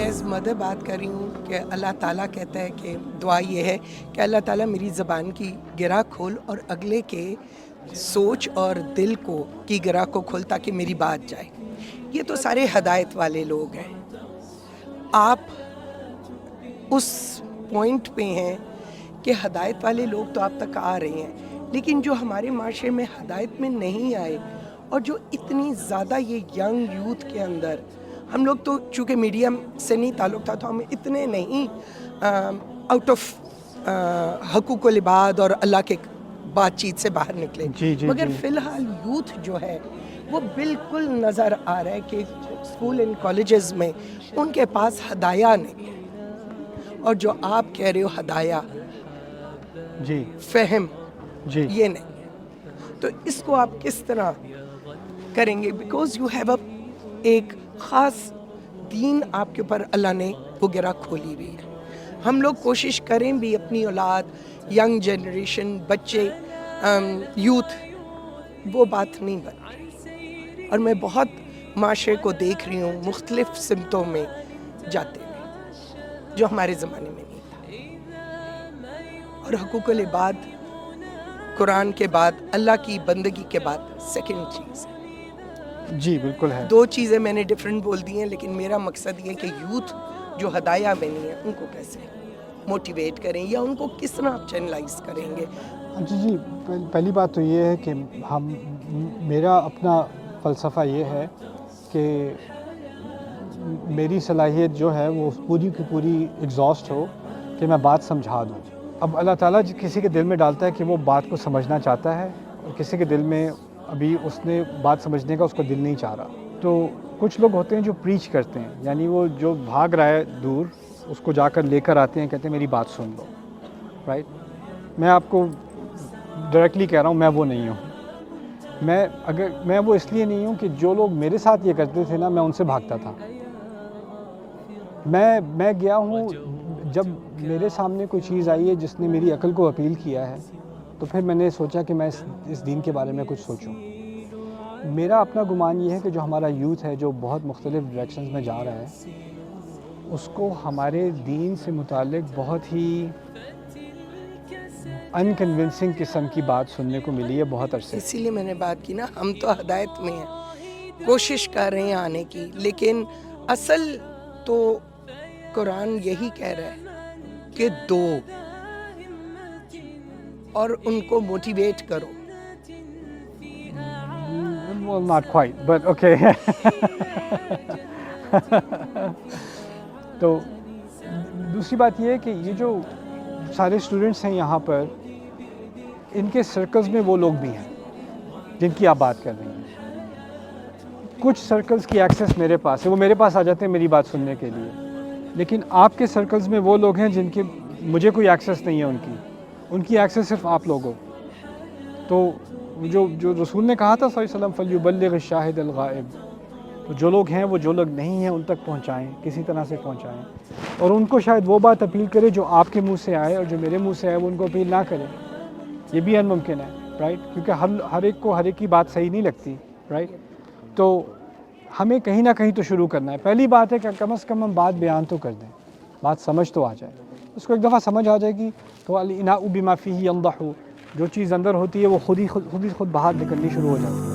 As mother بات کر رہی ہوں کہ اللہ تعالیٰ کہتا ہے کہ دعا یہ ہے کہ اللہ تعالیٰ میری زبان کی گرہ کھول اور اگلے کے سوچ اور دل کی گرہ کو کھول تاکہ میری بات جائے. یہ تو سارے ہدایت والے لوگ ہیں. آپ اس پوائنٹ پہ ہیں کہ ہدایت والے لوگ تو آپ تک آ رہے ہیں، لیکن جو ہمارے معاشرے میں ہدایت میں نہیں آئے اور جو اتنی زیادہ یہ ینگ یوتھ کے اندر، ہم لوگ تو چونکہ میڈیم سے نہیں تعلق تھا تو ہم اتنے نہیں آؤٹ آف حقوق العباد اور اللہ کے بات چیت سے باہر نکلے. مگر فی الحال یوتھ جو ہے وہ بالکل نظر آ رہا ہے کہ اسکول اینڈ کالجز میں ان کے پاس ہدایہ نہیں ہے، اور جو آپ کہہ رہے ہو ہدایہ فہم یہ نہیں ہے. تو اس کو آپ کس طرح کریں گے؟ بیکاز یو ہیو ایک خاص دین آپ کے اوپر اللہ نے وہ گرہ کھولی ہوئی ہے. ہم لوگ کوشش کریں بھی اپنی اولاد، ینگ جنریشن، بچے، یوتھ، وہ بات نہیں بن رہی. اور میں بہت معاشرے کو دیکھ رہی ہوں مختلف سمتوں میں جاتے ہوئے جو ہمارے زمانے میں نہیں تھا. اور حقوق العباد قرآن کے بعد، اللہ کی بندگی کے بعد سیکنڈ چیز ہے. جی بالکل ہے. دو چیزیں میں نے ڈیفرنٹ بول دی ہیں، لیکن میرا مقصد یہ کہ یوتھ جو ہدایہ میں نہیں ہے ان کو کیسے موٹیویٹ کریں یا ان کو کس طرح آپ چینلائز کریں گے؟ جی پہلی بات تو یہ ہے کہ میرا اپنا فلسفہ یہ ہے کہ میری صلاحیت جو ہے وہ پوری کی پوری ایگزاسٹ ہو کہ میں بات سمجھا دوں. اب اللہ تعالیٰ کسی کے دل میں ڈالتا ہے کہ وہ بات کو سمجھنا چاہتا ہے، اور کسی کے دل میں ابھی اس نے بات سمجھنے کا اس کو دل نہیں چاہ رہا. تو کچھ لوگ ہوتے ہیں جو پریچ کرتے ہیں، یعنی وہ جو بھاگ رہا ہے دور اس کو جا کر لے کر آتے ہیں، کہتے ہیں میری بات سن لو. رائٹ؟ میں آپ کو ڈائریکٹلی کہہ رہا ہوں میں وہ نہیں ہوں. میں وہ اس لیے نہیں ہوں کہ جو لوگ میرے ساتھ یہ کرتے تھے نا، میں ان سے بھاگتا تھا. میں گیا ہوں جب میرے سامنے کوئی چیز آئی ہے جس نے میری عقل کو اپیل کیا ہے، تو پھر میں نے سوچا کہ میں اس دین کے بارے میں کچھ سوچوں. میرا اپنا گمان یہ ہے کہ جو ہمارا یوتھ ہے جو بہت مختلف ڈائریکشنز میں جا رہا ہے، اس کو ہمارے دین سے متعلق بہت ہی انکنونسنگ قسم کی بات سننے کو ملی ہے بہت عرصے. اسی لیے میں نے بات کی نا، ہم تو ہدایت میں ہیں، کوشش کر رہے ہیں آنے کی، لیکن اصل تو قرآن یہی کہہ رہا ہے کہ دو اور ان کو موٹیویٹ کرو. Well, not quite, but okay. تو دوسری بات یہ ہے کہ یہ جو سارے اسٹوڈنٹس ہیں یہاں پر، ان کے سرکلز میں وہ لوگ بھی ہیں جن کی آپ بات کر رہی ہیں. کچھ سرکلز کی ایکسیس میرے پاس ہے، وہ میرے پاس آ جاتے ہیں میری بات سننے کے لیے. لیکن آپ کے سرکلز میں وہ لوگ ہیں جن کی مجھے کوئی ایکسیس نہیں ہے، ان کی ایکسیس صرف آپ لوگ ہو. تو جو رسول نے کہا تھا صلی اللہ علیہ وسلم فَلْيُبَلِّغِ الشَّاهِدَ الْغَائِبَ، تو جو لوگ ہیں وہ جو لوگ نہیں ہیں ان تک پہنچائیں، کسی طرح سے پہنچائیں. اور ان کو شاید وہ بات اپیل کرے جو آپ کے منہ سے آئے، اور جو میرے منہ سے آئے وہ ان کو اپیل نہ کرے. یہ بھی ممکن ہے، رائٹ؟ کیونکہ ہر ایک کو ہر ایک کی بات صحیح نہیں لگتی، رائٹ؟ تو ہمیں کہیں نہ کہیں تو شروع کرنا ہے. پہلی بات ہے کہ کم از کم ہم بات بیان تو کر دیں، بات سمجھ تو آ جائے. اس کو ایک دفعہ سمجھ آ جائے گی تو الْإِنَاءُ بِمَا فِيهِ يَنضَحُ، جو چیز اندر ہوتی ہے وہ خود باہر نکلنی شروع ہو جاتی ہے.